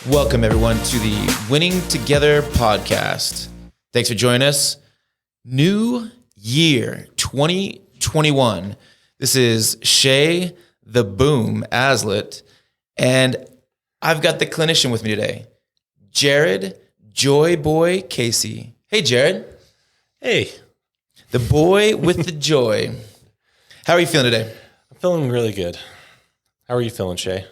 Welcome, everyone, to the Winning Together podcast. Thanks for joining us. New year 2021. This is Shay the Boom Aslett, and I've got the clinician with me today, Jared Joy Boy Casey. Hey, Jared. Hey. The boy with the joy. How are you feeling today? I'm feeling really good. How are you feeling, Shay?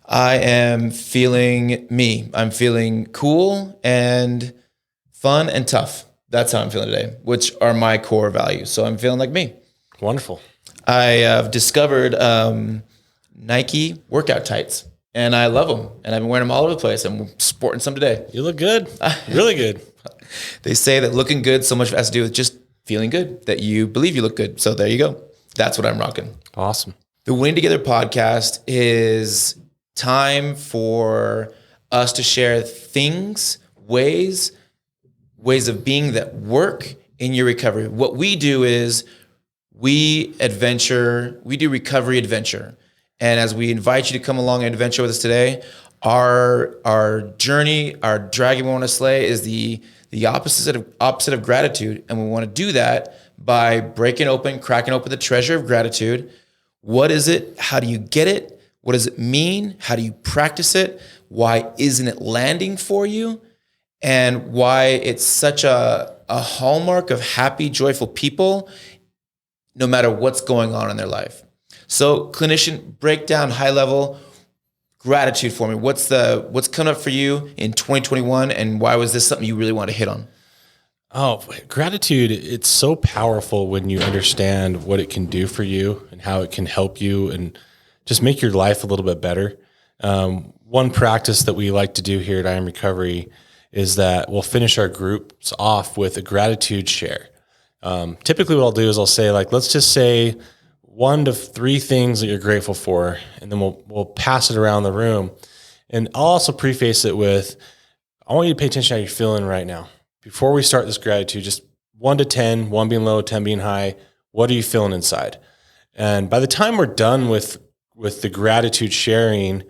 I am feeling me. I'm feeling cool and fun and tough. That's how I'm feeling today, which are my core values. So I'm feeling like me. Wonderful. I have discovered Nike workout tights, and I love them. And I've been wearing them all over the place. I'm sporting some today. You look good. Really good. They say that looking good so much has to do with just feeling good, that you believe you look good. So there you go. That's what I'm rocking. Awesome. The Winning Together podcast is time for us to share things, ways of being that work in your recovery. What we do is we do recovery adventure. And as we invite you to come along and adventure with us today, our journey, our dragon we want to slay is the opposite of gratitude. And we want to do that by cracking open the treasure of gratitude. What is it? How do you get it? What does it mean? How do you practice it? Why isn't it landing for you? And why it's such a hallmark of happy, joyful people, no matter what's going on in their life. So, clinician, break down high level gratitude for me. What's coming up for you in 2021, and why was this something you really want to hit on? Oh, gratitude, it's so powerful when you understand what it can do for you and how it can help you and just make your life a little bit better. One practice that we like to do here at I Am Recovery is that we'll finish our groups off with a gratitude share. Typically what I'll do is I'll say, like, let's just say 1 to 3 things that you're grateful for, and then we'll pass it around the room. And I'll also preface it with, I want you to pay attention to how you're feeling right now. Before we start this gratitude, just 1 to 10, 1 being low, 10 being high, what are you feeling inside? And by the time we're done with the gratitude sharing,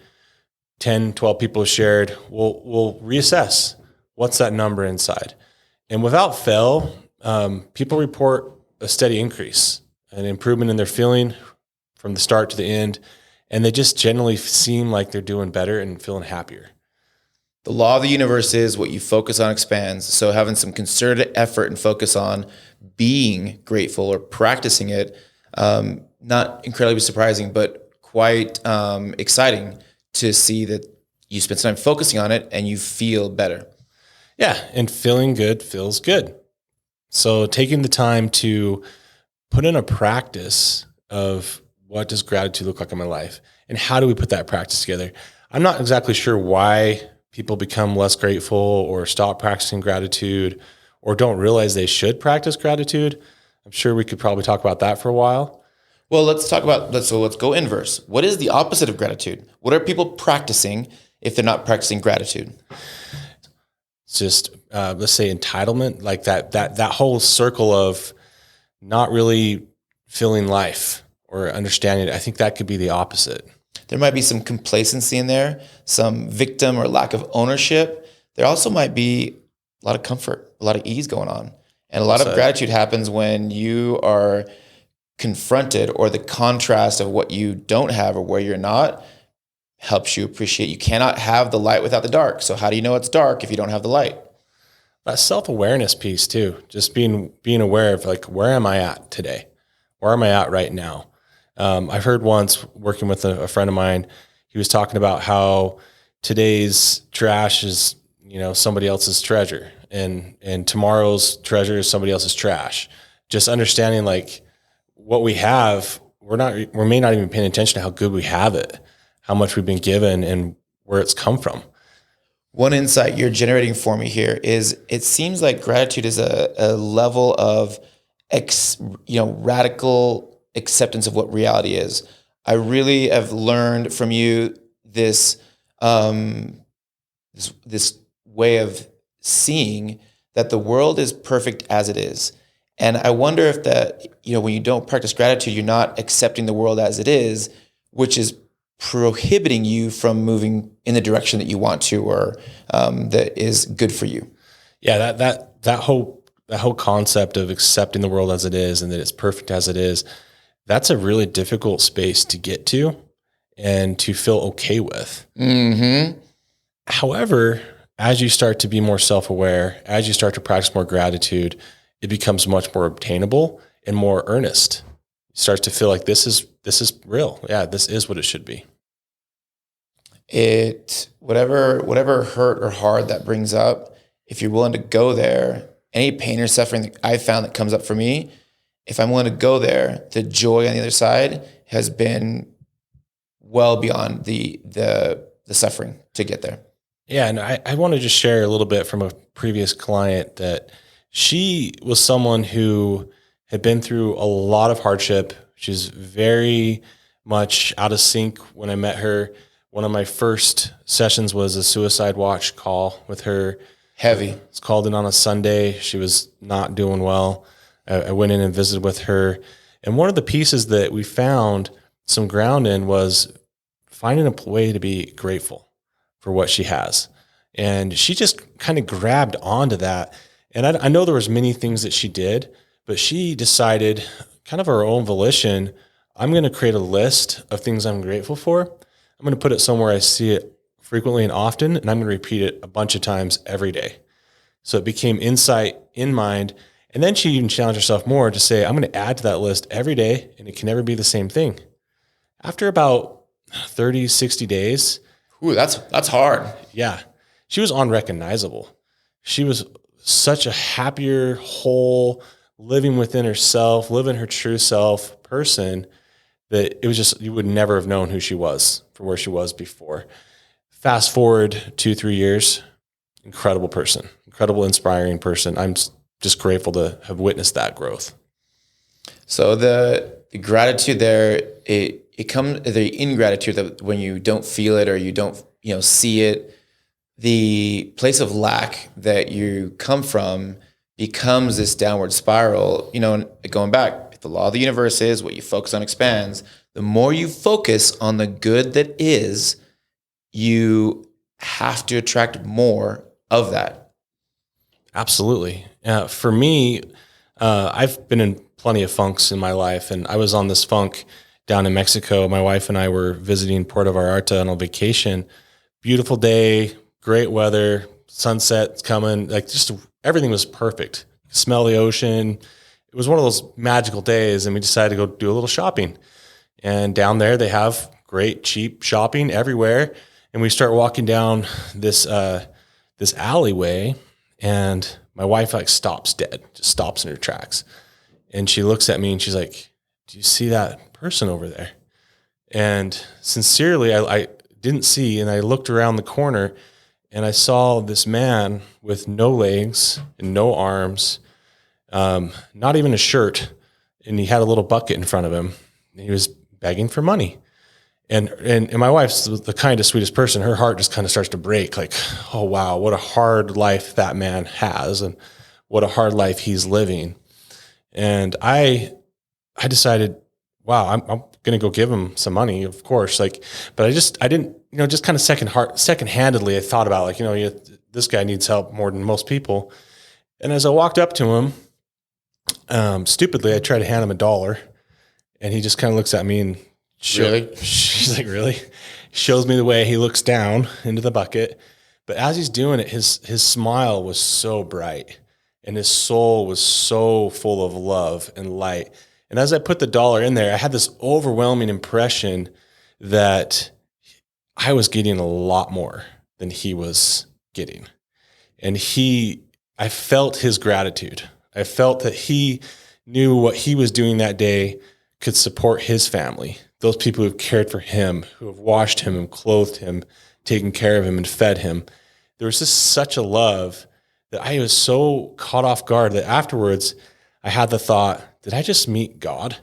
10, 12 people have shared, we'll reassess what's that number inside. And without fail, people report a steady increase, an improvement in their feeling from the start to the end. And they just generally seem like they're doing better and feeling happier. The law of the universe is what you focus on expands. So having some concerted effort and focus on being grateful or practicing it, not incredibly surprising, but quite exciting to see that you spend some time focusing on it and you feel better. Yeah, and feeling good feels good. So taking the time to put in a practice of what does gratitude look like in my life and how do we put that practice together? I'm not exactly sure why people become less grateful or stop practicing gratitude or don't realize they should practice gratitude. I'm sure we could probably talk about that for a while. Well, let's go inverse. What is the opposite of gratitude? What are people practicing if they're not practicing gratitude? It's just, let's say entitlement, like that whole circle of not really feeling life or understanding it. I think that could be the opposite. There might be some complacency in there, some victim or lack of ownership. There also might be a lot of comfort, a lot of ease going on. And a lot of gratitude happens when you are confronted, or the contrast of what you don't have or where you're not helps you appreciate. You cannot have the light without the dark. So how do you know it's dark if you don't have the light? That self-awareness piece too, just being aware of, like, where am I at today? Where am I at right now? I've heard once, working with a friend of mine, he was talking about how today's trash is, somebody else's treasure, and tomorrow's treasure is somebody else's trash. Just understanding, like, what we have, we may not even paying attention to how good we have it, how much we've been given, and where it's come from. One insight you're generating for me here is it seems like gratitude is a level of radical acceptance of what reality is. I really have learned from you this way of seeing that the world is perfect as it is. And I wonder if that, when you don't practice gratitude, you're not accepting the world as it is, which is prohibiting you from moving in the direction that you want to, or that is good for you. Yeah, that whole concept of accepting the world as it is and that it's perfect as it is, that's a really difficult space to get to and to feel okay with. Mm-hmm. However, as you start to be more self-aware, as you start to practice more gratitude, it becomes much more obtainable and more earnest. You start to feel like this is real. Yeah, this is what it should be. Whatever hurt or hard that brings up, if you're willing to go there, any pain or suffering that I've found that comes up for me, if I'm willing to go there, the joy on the other side has been well beyond the suffering to get there. Yeah, and I want to just share a little bit from a previous client that she was someone who had been through a lot of hardship. She's very much out of sync when I met her. One of my first sessions was a suicide watch call with her. Heavy. It's called in on a Sunday. She was not doing well. I went in and visited with her. And one of the pieces that we found some ground in was finding a way to be grateful for what she has. And she just kind of grabbed onto that. And I know there was many things that she did, but she decided kind of her own volition, I'm going to create a list of things I'm grateful for. I'm going to put it somewhere I see it frequently and often, and I'm going to repeat it a bunch of times every day. So it became insight in mind. And then she even challenged herself more to say, I'm going to add to that list every day, and it can never be the same thing. After about 30, 60 days. Ooh, that's hard. Yeah. She was unrecognizable. She was such a happier, whole, living within herself, living her true self person that it was just, you would never have known who she was for where she was before. Fast forward 2-3 years, incredible person, incredible, inspiring person. I'm just grateful to have witnessed that growth. So the gratitude there, it comes the ingratitude that when you don't feel it or you don't see it, the place of lack that you come from becomes this downward spiral. And going back, the law of the universe is what you focus on expands. The more you focus on the good that is, you have to attract more of that. Absolutely. For me, I've been in plenty of funks in my life, and I was on this funk down in Mexico. My wife and I were visiting Puerto Vallarta on a vacation. Beautiful day, great weather, sunset's coming, like just everything was perfect. Smell the ocean. It was one of those magical days, and we decided to go do a little shopping. And down there, they have great, cheap shopping everywhere. And we start walking down this alleyway, and my wife stops dead, just stops in her tracks. And she looks at me and she's like, do you see that person over there? And sincerely, I didn't see, and I looked around the corner and I saw this man with no legs and no arms, not even a shirt. And he had a little bucket in front of him. And he was begging for money. And my wife's the kindest, sweetest person. Her heart just kind of starts to break, like, oh, wow, what a hard life that man has and what a hard life he's living. And I decided, wow, I'm going to go give him some money, of course. But I didn't, just kind of second-handedly, I thought about this guy needs help more than most people. And as I walked up to him, stupidly, I tried to hand him $1, and he just kind of looks at me and really? She's like, really? He shows me the way. He looks down into the bucket. But as he's doing it, his smile was so bright and his soul was so full of love and light. And as I put the $1 in there, I had this overwhelming impression that I was getting a lot more than he was getting. And I felt his gratitude. I felt that he knew what he was doing that day could support his family. Those people who've cared for him, who have washed him and clothed him, taken care of him and fed him. There was just such a love that I was so caught off guard that afterwards I had the thought, did I just meet God?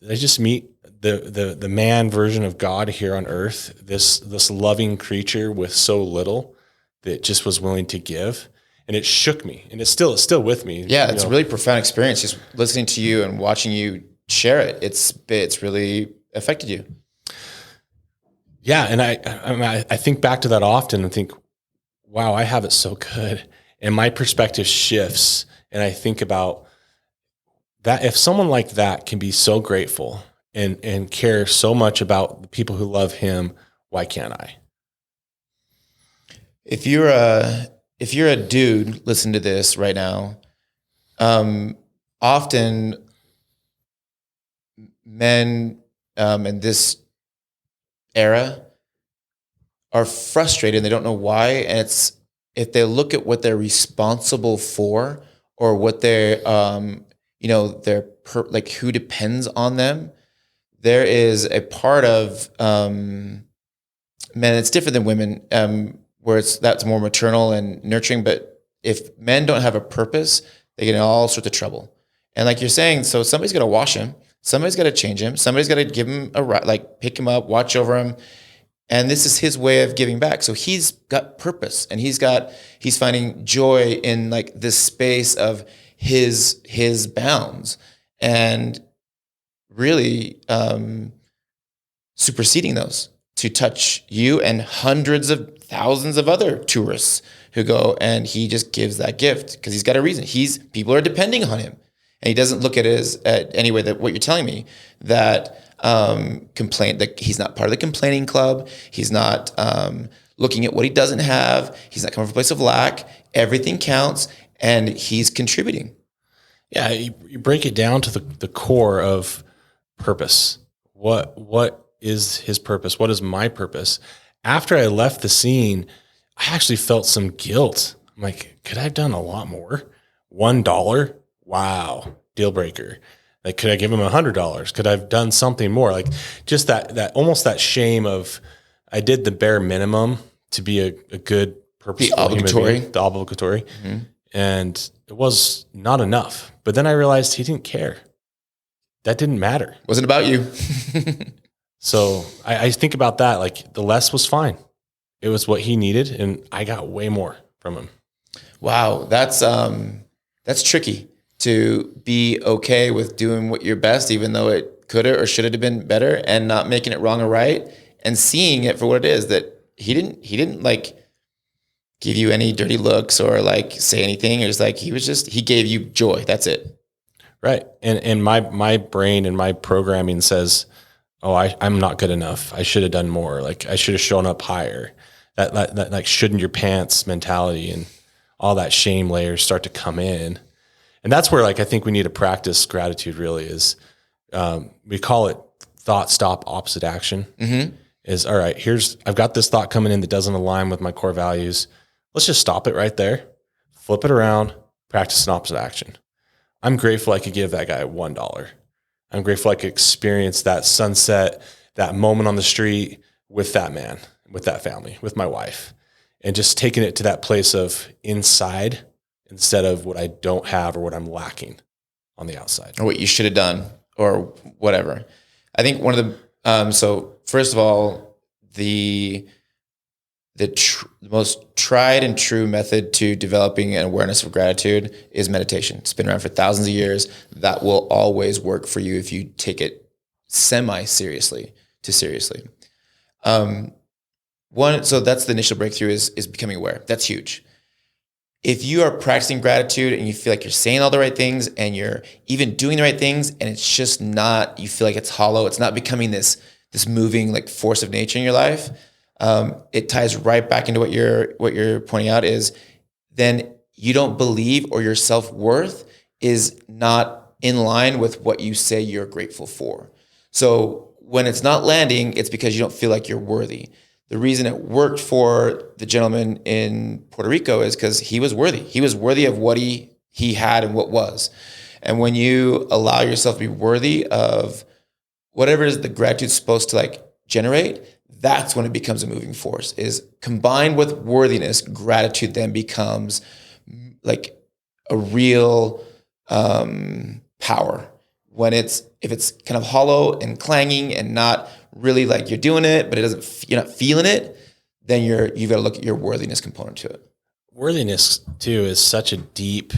Did I just meet the man version of God here on earth? This loving creature with so little that just was willing to give. And it shook me, and it's still with me. Yeah, it's a really profound experience just listening to you and watching you share it. It's really affected you. Yeah. And I think back to that often and think, wow, I have it so good. And my perspective shifts. And I think about that. If someone like that can be so grateful and care so much about the people who love him, why can't I? If you're a dude, listen to this right now. Often men in this era are frustrated and they don't know why. And it's if they look at what they're responsible for or what they're like who depends on them. There is a part of men. It's different than women, where that's more maternal and nurturing. But if men don't have a purpose, they get in all sorts of trouble. And like you're saying, so somebody's got to wash him, somebody's got to change him, somebody's got to give him pick him up, watch over him. And this is his way of giving back. So he's got purpose, and he's finding joy in like this space of his bounds, and really superseding those to touch you and hundreds of thousands of other tourists who go, and he just gives that gift because he's got a reason. People are depending on him, and he doesn't look at it as anyway that what you're telling me that that he's not part of the complaining club. He's not looking at what he doesn't have. He's not coming from a place of lack. Everything counts, and he's contributing. Yeah, you break it down to the core of purpose. What is his purpose? What is my purpose? After I left the scene, I actually felt some guilt. I'm like, could I have done a lot more? $1? Wow, deal breaker. Like, could I give him $100? Could I have done something more? Like, just that almost that shame of I did the bare minimum to be a good, purposeful human being, the obligatory, mm-hmm. And it was not enough. But then I realized he didn't care. That didn't matter. Wasn't about you. So I think about that. Like, the less was fine. It was what he needed, and I got way more from him. Wow, that's tricky to be okay with doing what your best, even though it could have or should have been better, and not making it wrong or right, and seeing it for what it is. That he didn't like give you any dirty looks or like say anything. It was like he gave you joy. That's it. Right. And my brain and my programming says, oh, I'm not good enough. I should have done more. Like, I should have shown up higher. That like shouldn't your pants mentality and all that shame layers start to come in. And that's where, like, I think we need to practice gratitude really is, we call it thought, stop, opposite action. Mm-hmm. Is, all right, I've got this thought coming in that doesn't align with my core values. Let's just stop it right there, flip it around, practice an opposite action. I'm grateful I could give that guy $1. I'm grateful I could experience that sunset, that moment on the street with that man, with that family, with my wife, and just taking it to that place of inside instead of what I don't have or what I'm lacking on the outside. Or what you should have done or whatever. I think one of the, so first of all, the most tried and true method to developing an awareness of gratitude is meditation. It's been around for thousands of years. That will always work for you if you take it semi-seriously to seriously. So that's the initial breakthrough is becoming aware. That's huge. If you are practicing gratitude and you feel like you're saying all the right things and you're even doing the right things and it's just not, you feel like it's hollow, it's not becoming this moving like force of nature in your life, it ties right back into what you're pointing out is then you don't believe or your self-worth is not in line with what you say you're grateful for. So when it's not landing, it's because you don't feel like you're worthy. The reason it worked for the gentleman in Puerto Rico is because he was worthy. He was worthy of what he had and what was. And when you allow yourself to be worthy of whatever it is the gratitude's supposed to like generate, that's when it becomes a moving force. Is combined with worthiness, gratitude then becomes like a real power. If it's kind of hollow and clanging and not really like you're doing it, but you're not feeling it, then you've got to look at your worthiness component to it. Worthiness too is such a deep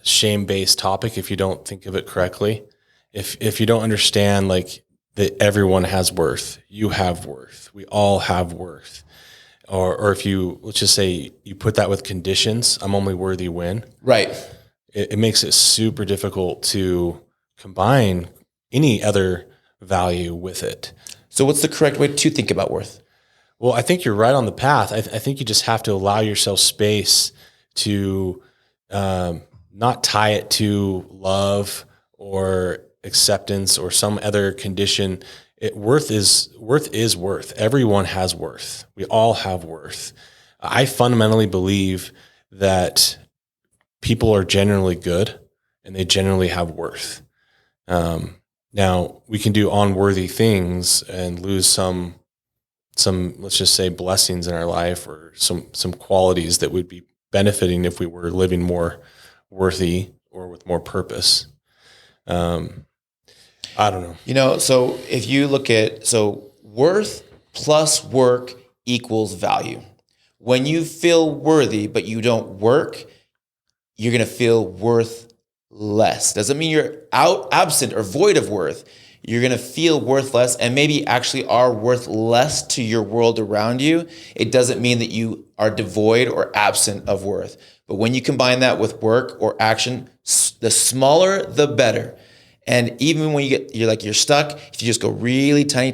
shame-based topic if you don't think of it correctly. If you don't understand like that everyone has worth. You have worth. We all have worth. Or if you, let's just say you put that with conditions, I'm only worthy when. Right. It makes it super difficult to combine any other value with it. So what's the correct way to think about worth? Well, I think you're right on the path. I think you just have to allow yourself space to not tie it to love or acceptance or some other condition. Worth is worth. Everyone has worth. We all have worth. I fundamentally believe that people are generally good and they generally have worth. Now we can do unworthy things and lose some, let's just say, blessings in our life or some qualities that would be benefiting if we were living more worthy or with more purpose. I don't know. So if you look at, worth plus work equals value. When you feel worthy, but you don't work, you're going to feel worth less. Doesn't mean you're absent or void of worth. You're going to feel worth less and maybe actually are worth less to your world around you. It doesn't mean that you are devoid or absent of worth. But when you combine that with work or action, the smaller, the better. And even when you're stuck, if you just go really tiny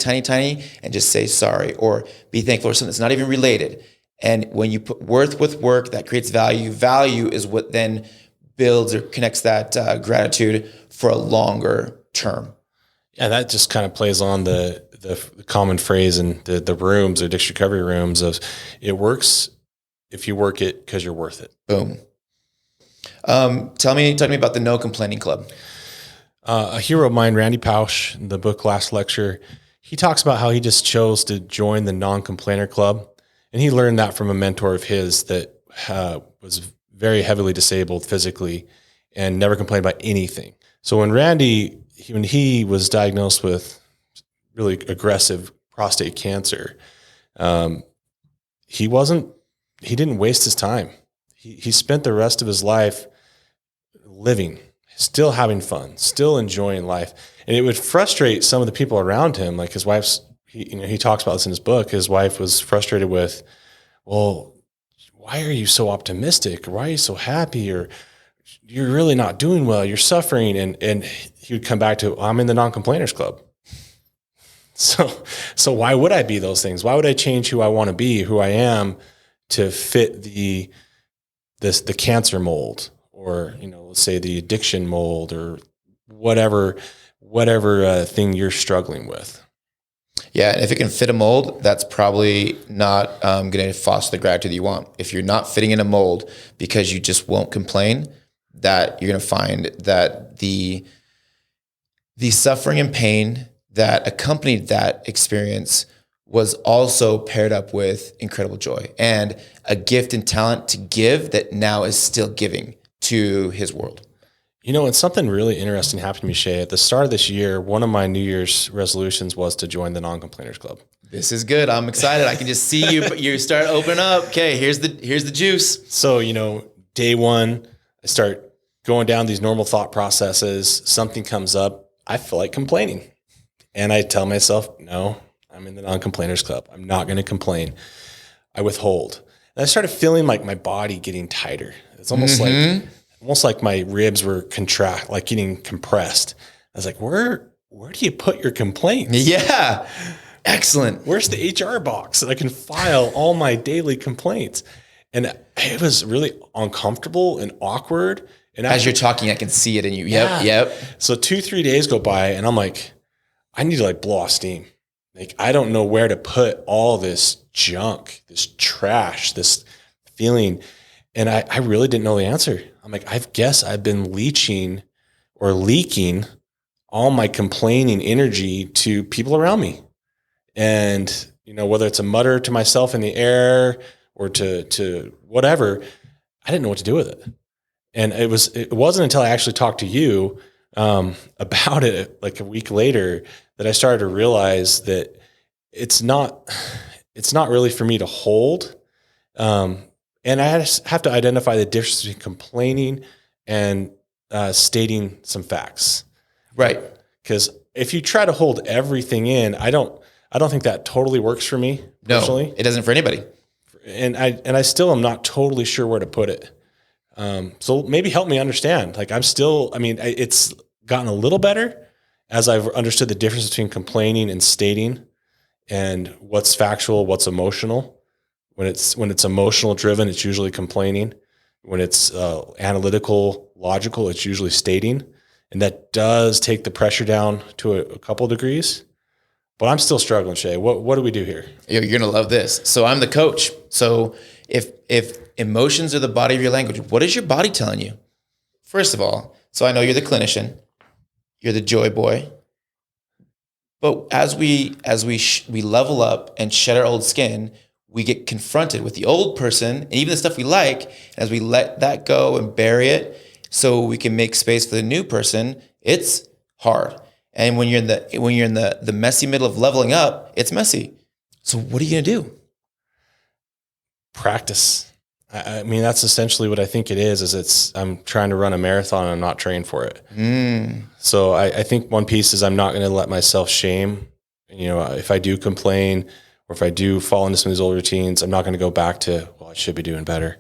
and just say sorry or be thankful for something that's not even related. And when you put worth with work, that creates value. Value is what then builds or connects that gratitude for a longer term. Yeah, that just kind of plays on the common phrase in the rooms, the addiction recovery rooms of it works if you work it because you're worth it. Boom. Talk to me about the No Complaining Club. A hero of mine, Randy Pausch, in the book Last Lecture, he talks about how he just chose to join the non-complainer club. And he learned that from a mentor of his that was very heavily disabled physically and never complained about anything. So when he was diagnosed with really aggressive prostate cancer, he didn't waste his time. He spent the rest of his life living, still having fun, still enjoying life. And it would frustrate some of the people around him. Like his wife's, he talks about this in his book. His wife was frustrated with, well, why are you so optimistic? Why are you so happy? Or you're really not doing well. You're suffering. And he would come back to, I'm in the non-complainers club. So why would I be those things? Why would I change who I want to be, who I am, to fit the cancer mold, or let's say the addiction mold, or whatever thing you're struggling with? Yeah, if it can fit a mold, that's probably not going to foster the gratitude you want. If you're not fitting in a mold because you just won't complain, that you're going to find that the suffering and pain that accompanied that experience was also paired up with incredible joy and a gift and talent to give that now is still giving to his world. And something really interesting happened to me, Shay. At the start of this year, one of my New Year's resolutions was to join the non-complainers club. This is good. I'm excited. I can just see you start opening up. Okay, here's the juice. So, day one, I start going down these normal thought processes. Something comes up. I feel like complaining. And I tell myself, no, I'm in the non-complainers club. I'm not going to complain. I withhold. And I started feeling like my body getting tighter. It's almost like my ribs were getting compressed. I was like, where do you put your complaints? Yeah. Excellent. Where's the HR box that I can file all my daily complaints? And it was really uncomfortable and awkward. And as you're talking, I can see it in you. Yep. So 2-3 days go by and I'm like, I need to blow off steam. Like, I don't know where to put all this junk, this trash, this feeling. And I really didn't know the answer. I'm like, I guess I've been leaking all my complaining energy to people around me. And, whether it's a mutter to myself in the air or to whatever, I didn't know what to do with it. And it wasn't until I actually talked to you about it like a week later that I started to realize that it's not really for me to hold. And I just have to identify the difference between complaining and stating some facts. Right. Because if you try to hold everything in, I don't think that totally works for me personally. No, it doesn't for anybody. And I still am not totally sure where to put it. So maybe help me understand. Like it's gotten a little better as I've understood the difference between complaining and stating, and what's factual, what's emotional. When it's emotional driven, it's usually complaining. When it's analytical, logical, it's usually stating. And that does take the pressure down to a couple degrees. But I'm still struggling, Shay. What do we do here? You're going to love this. So I'm the coach. So if emotions are the body of your language, what is your body telling you? First of all, so I know you're the clinician. You're the joy boy. But as we level up and shed our old skin, we get confronted with the old person and even the stuff we like. And as we let that go and bury it so we can make space for the new person, it's hard. And when you're in the messy middle of leveling up, it's messy. So what are you going to do? Practice. I mean, that's essentially what I think it is I'm trying to run a marathon and I'm not trained for it. So I think one piece is I'm not going to let myself shame. If I do complain or if I do fall into some of these old routines, I'm not going to go back to, well, I should be doing better.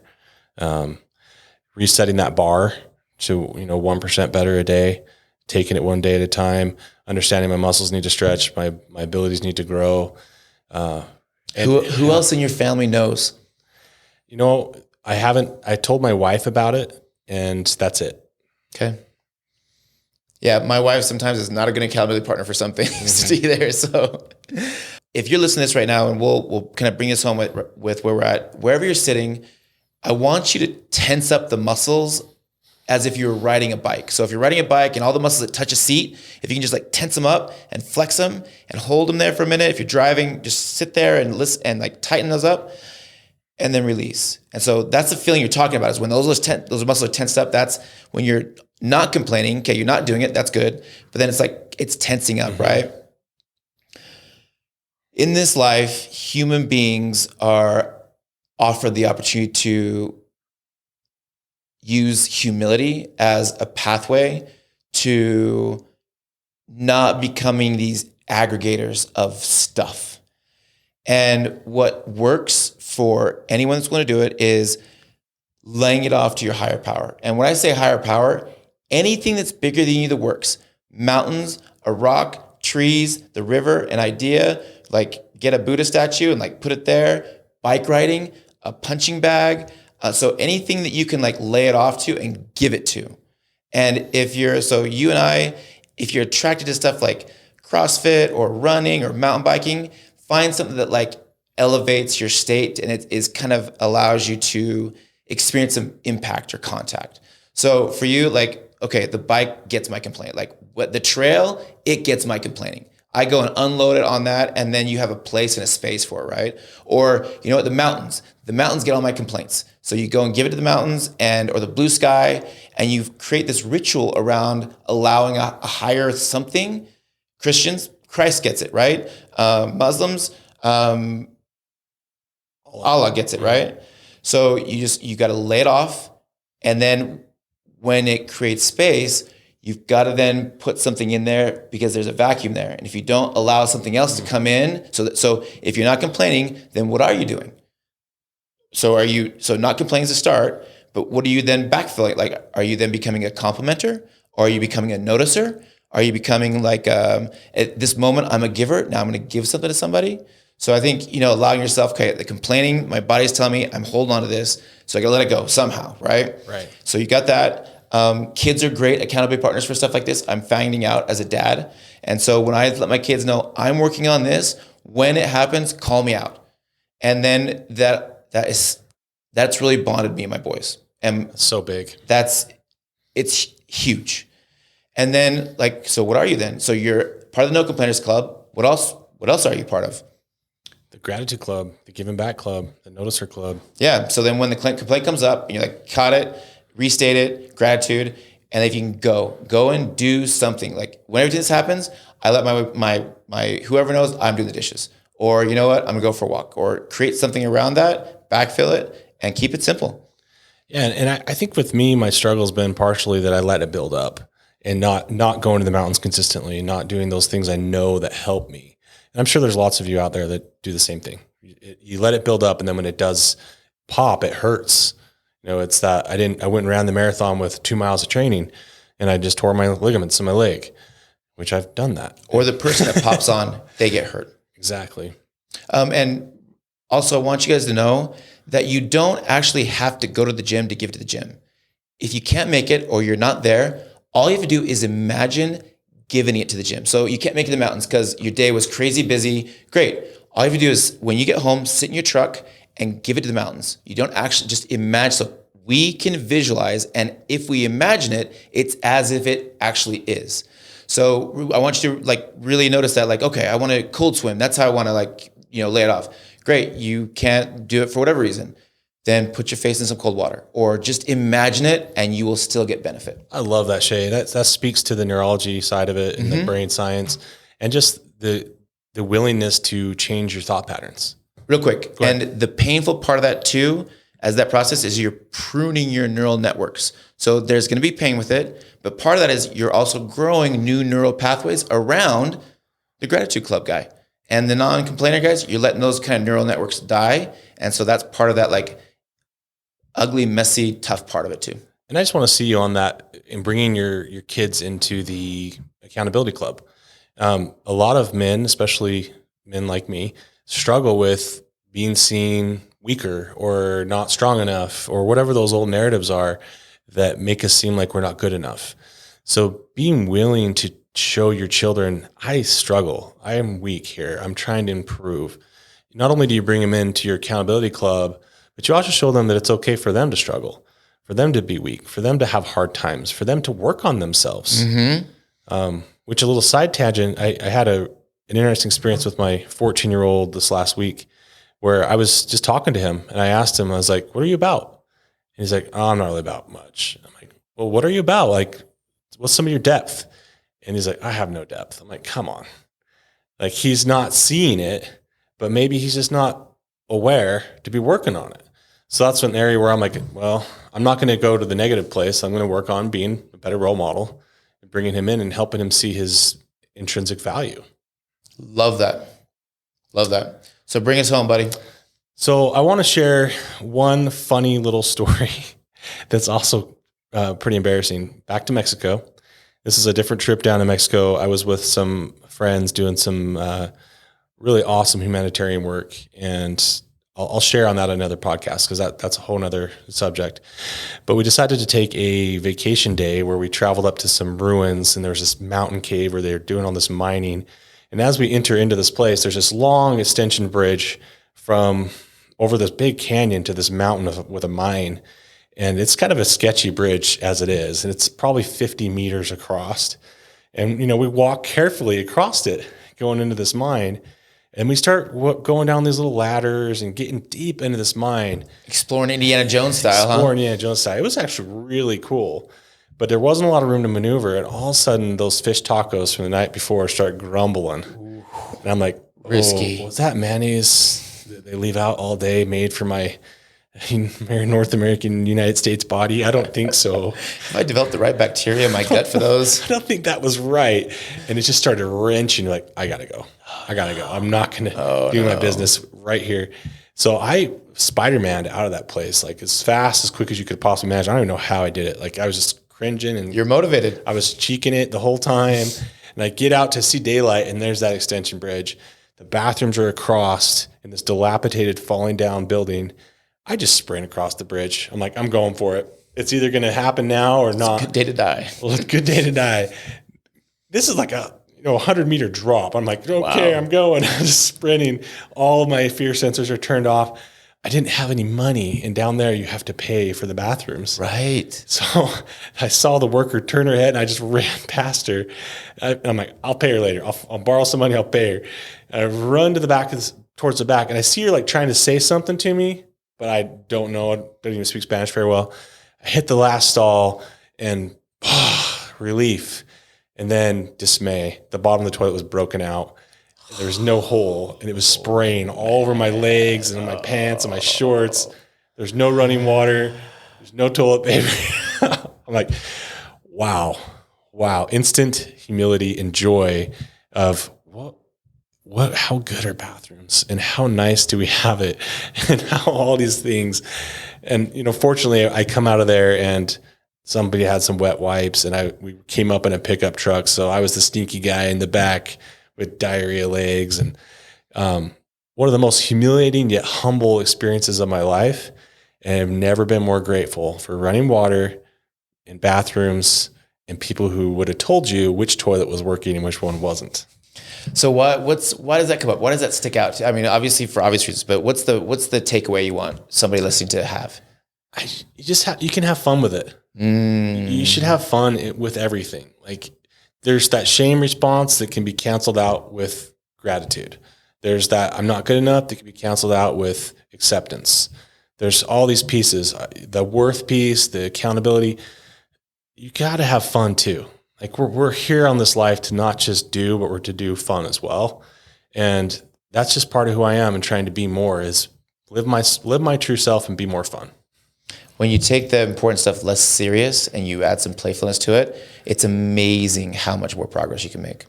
Resetting that bar to, 1% better a day, taking it one day at a time, understanding my muscles need to stretch, my abilities need to grow. Who else in your family knows? I told my wife about it, and that's it. Okay. Yeah, my wife sometimes is not a good accountability partner for some things either. So if you're listening to this right now, and we'll kind of bring this home with where we're at, wherever you're sitting, I want you to tense up the muscles as if you were riding a bike. So if you're riding a bike and all the muscles that touch a seat, if you can just like tense them up and flex them and hold them there for a minute. If you're driving, just sit there and listen and like tighten those up. And then release. And so that's the feeling you're talking about, is when those muscles are tensed up. That's when you're not complaining. Okay, you're not doing it. That's good. But then it's like it's tensing up, right? In this life, human beings are offered the opportunity to use humility as a pathway to not becoming these aggregators of stuff. And what works for anyone that's going to do it is laying it off to your higher power. And when I say higher power, anything that's bigger than you that works. Mountains, a rock, trees, the river, an idea, like get a Buddha statue and like put it there, bike riding, a punching bag. So anything that you can like lay it off to and give it to. And if you're attracted to stuff like CrossFit or running or mountain biking, find something that like elevates your state and it is kind of allows you to experience some impact or contact. So for you, like, okay, the bike gets my complaint. Like what the trail, it gets my complaining. I go and unload it on that, and then you have a place and a space for it, right? Or you know what, the mountains get all my complaints. So you go and give it to the mountains or the blue sky, and you create this ritual around allowing a higher something. Christians, Christ gets it, right? Muslims, Allah gets it, right? So you got to lay it off, and then when it creates space, you've got to then put something in there because there's a vacuum there. And if you don't allow something else to come in, so if you're not complaining, then what are you doing? So not complaining is a start, but what are you then backfilling? Like, are you then becoming a complimenter? Or are you becoming a noticer? Are you becoming like, at this moment, I'm a giver. Now I'm going to give something to somebody. So I think, allowing yourself, okay, the complaining, my body's telling me I'm holding on to this. So I got to let it go somehow, right? Right. So you got that. Kids are great accountability partners for stuff like this. I'm finding out as a dad. And so when I let my kids know I'm working on this, when it happens, call me out. And then that's really bonded me and my boys. And that's so big. It's huge. And then so what are you then? So you're part of the No Complainers Club. What else are you part of? The Gratitude Club, the Giving Back Club, the Noticer Club. Yeah. So then when the complaint comes up and you're like, caught it, restate it, gratitude, and if you can go and do something. Like whenever this happens, I let my whoever knows I'm doing the dishes, or you know what, I'm gonna go for a walk, or create something around that, backfill it, and keep it simple. Yeah, and I think with me, my struggle has been partially that I let it build up, and not going to the mountains consistently, not doing those things I know that help me. And I'm sure there's lots of you out there that do the same thing. You let it build up, and then when it does pop, it hurts. It's that I went and ran the marathon with 2 miles of training, and I just tore my ligaments in my leg, which I've done that. Or the person that pops on, they get hurt. Exactly. And also, I want you guys to know that you don't actually have to go to the gym to give to the gym. If you can't make it or you're not there, all you have to do is imagine giving it to the gym. So you can't make it to the mountains because your day was crazy busy. Great. All you have to do is when you get home, sit in your truck and give it to the mountains. You don't actually just imagine. So we can visualize. And if we imagine it, it's as if it actually is. So I want you to really notice that okay, I want to cold swim. That's how I want to lay it off. Great. You can't do it for whatever reason. Then put your face in some cold water or just imagine it and you will still get benefit. I love that, Shay. That speaks to the neurology side of it and the brain science and just the willingness to change your thought patterns. Real quick. And the painful part of that too, as that process is you're pruning your neural networks. So there's going to be pain with it, but part of that is you're also growing new neural pathways around the gratitude club guy. And the non-complainer guys, you're letting those kind of neural networks die. And so that's part of that ugly, messy, tough part of it too. And I just want to see you on that in bringing your kids into the accountability club. A lot of men, especially men like me, struggle with being seen weaker or not strong enough or whatever those old narratives are that make us seem like we're not good enough. So being willing to show your children, I struggle. I am weak here. I'm trying to improve. Not only do you bring them into your accountability club, but you also show them that it's okay for them to struggle, for them to be weak, for them to have hard times, for them to work on themselves. Which a little side tangent, I had an interesting experience with my 14-year-old this last week where I was just talking to him and I asked him, I was like, what are you about? And he's like, oh, I'm not really about much. I'm like, well, what are you about? What's some of your depth? And he's like, I have no depth. I'm like, come on. He's not seeing it, but maybe he's just not aware to be working on it. So that's an area where I'm like, well, I'm not going to go to the negative place. I'm going to work on being a better role model and bringing him in and helping him see his intrinsic value. Love that. Love that. So bring us home, buddy. So I want to share one funny little story that's also pretty embarrassing. Back to Mexico. This is a different trip down to Mexico. I was with some friends doing some really awesome humanitarian work, and I'll share on that another podcast because that's a whole nother subject. But we decided to take a vacation day where we traveled up to some ruins, and there was this mountain cave where they were doing all this mining. And as we enter into this place, there's this long extension bridge from over this big canyon to this mountain with a mine. And it's kind of a sketchy bridge as it is. And it's probably 50 meters across. And, we walk carefully across it going into this mine. And we start going down these little ladders and getting deep into this mine. Exploring Indiana Jones style, Indiana Jones style. It was actually really cool. But there wasn't a lot of room to maneuver. And all of a sudden, those fish tacos from the night before start grumbling. Ooh. And I'm like, risky. Was that mayonnaise that they leave out all day made for my North American United States body? I don't think so. I developed the right bacteria in my gut for those. I don't think that was right. And it just started wrenching. I got to go. I'm not going to do my business right here. So I Spider-Man'd out of that place, as fast, as quick as you could possibly imagine. I don't even know how I did it. I was just cringing. And you're motivated. I was cheeking it the whole time. And I get out to see daylight, and there's that extension bridge. The bathrooms are across in this dilapidated, falling down building. I just sprint across the bridge. I'm like, I'm going for it. It's either going to happen now or not. It's a good day to die. Well, it's a good day to die. This is like a 100-meter drop. I'm like, okay, wow. I'm going. I'm just sprinting. All of my fear sensors are turned off. I didn't have any money, and down there you have to pay for the bathrooms. Right. So I saw the worker turn her head, and I just ran past her. I'm like, I'll pay her later. I'll borrow some money. I'll pay her. And I run to the back towards the back, and I see her trying to say something to me, but I don't know. I don't even speak Spanish very well. I hit the last stall, and relief, and then dismay. The bottom of the toilet was broken out. There was no hole, and it was spraying all over my legs and my pants and my shorts. There's no running water. There's no toilet paper. I'm like, wow, wow, instant humility and joy of how good are bathrooms and how nice do we have it and how all these things. And, fortunately I come out of there and somebody had some wet wipes and we came up in a pickup truck. So I was the sneaky guy in the back with diarrhea legs. And one of the most humiliating yet humble experiences of my life. And I've never been more grateful for running water in bathrooms and people who would have told you which toilet was working and which one wasn't. So why does that come up? Why does that stick out? I mean, obviously for obvious reasons, but what's the takeaway you want somebody listening to have? You can have fun with it. You should have fun with everything. Like there's that shame response that can be canceled out with gratitude. There's that I'm not good enough that can be canceled out with acceptance. There's all these pieces, the worth piece, the accountability. You got to have fun too. Like we're here on this life to not just do, but we're to do fun as well. And that's just part of who I am and trying to be more is live my true self and be more fun. When you take the important stuff less serious and you add some playfulness to it, it's amazing how much more progress you can make.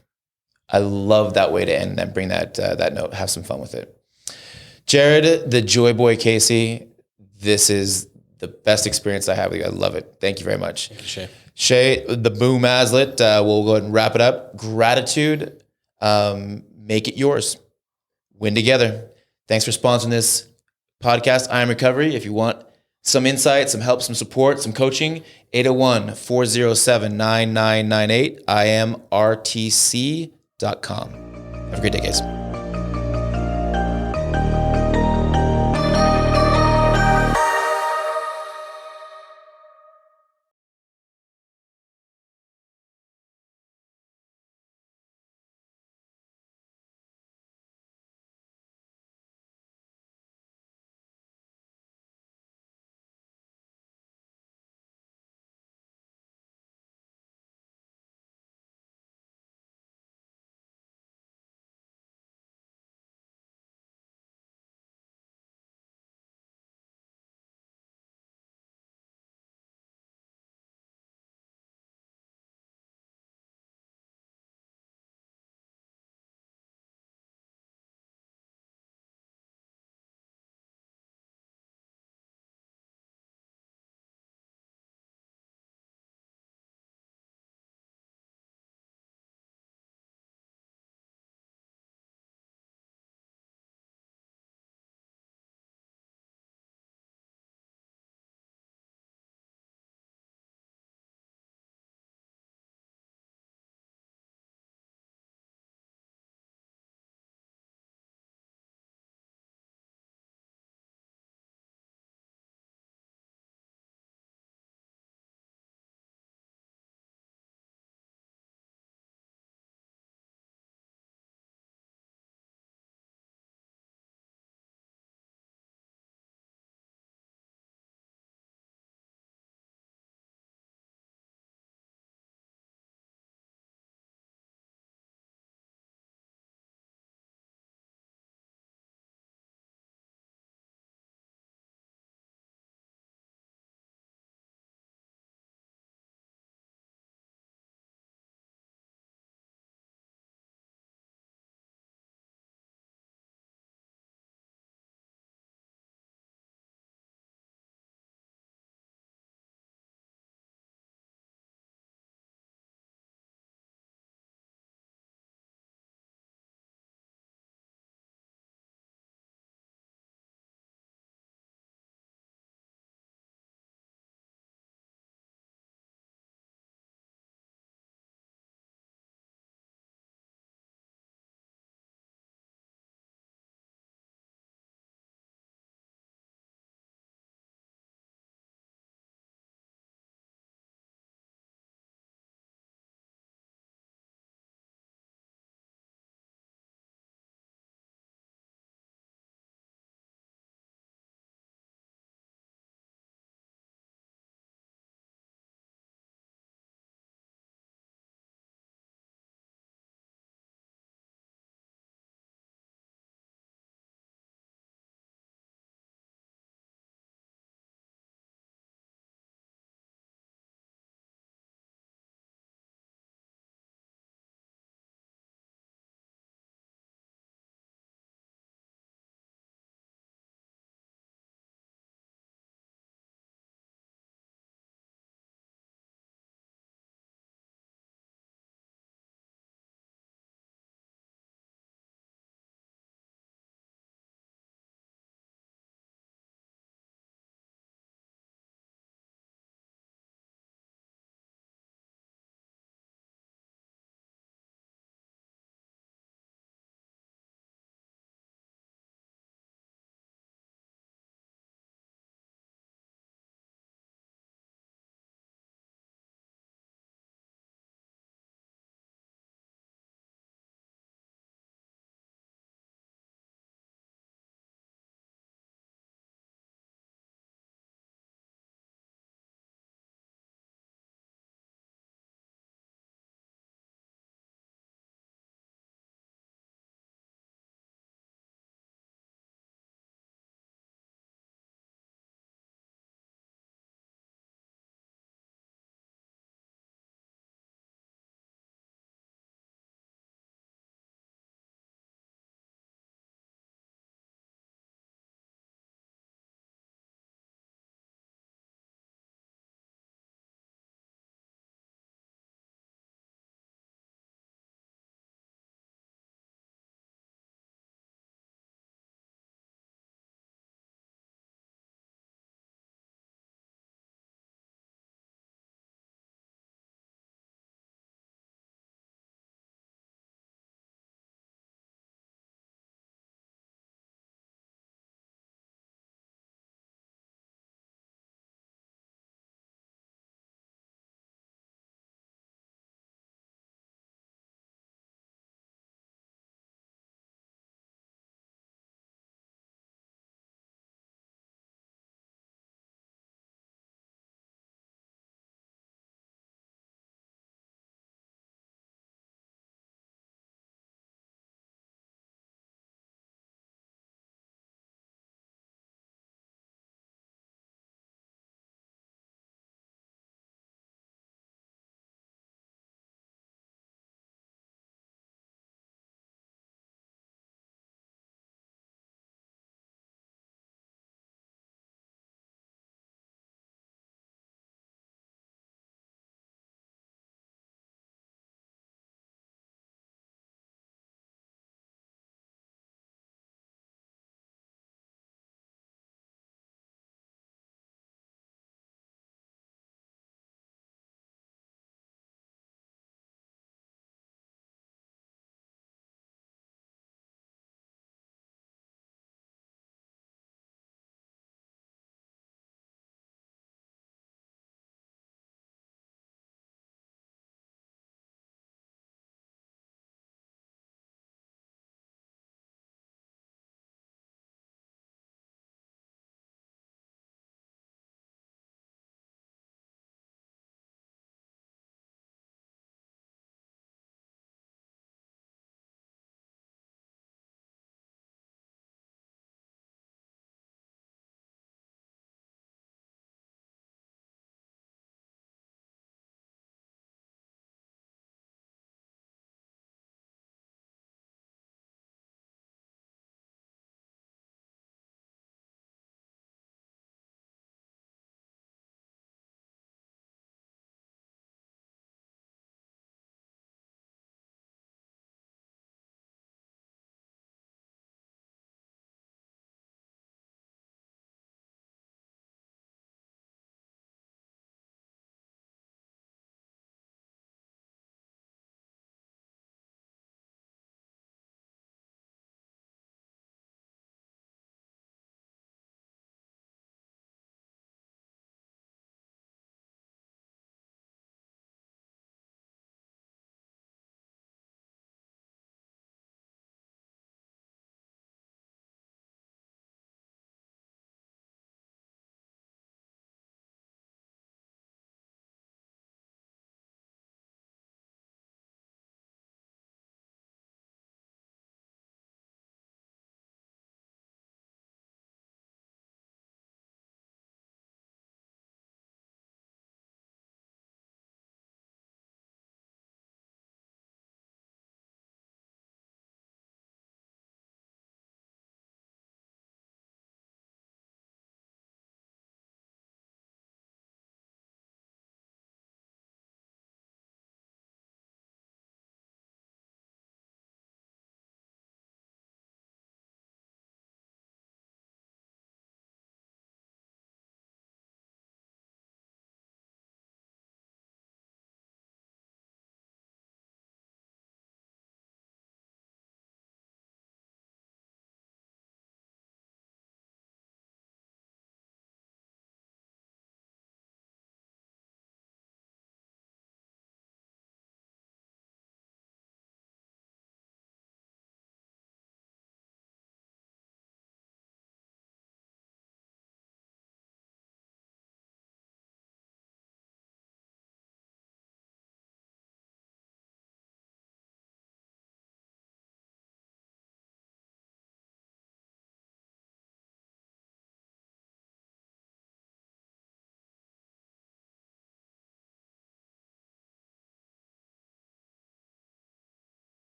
I love that way to end and bring that note. Have some fun with it. Jared, the Joy Boy Casey, this is the best experience I have with you. I love it. Thank you very much. Thank you, Shay. Shay, the Boom Aslet, we'll go ahead and wrap it up. Gratitude, make it yours. Win together. Thanks for sponsoring this podcast, I Am Recovery. If you want some insight, some help, some support, some coaching, 801-407-9998, IamRTC.com. Have a great day, guys.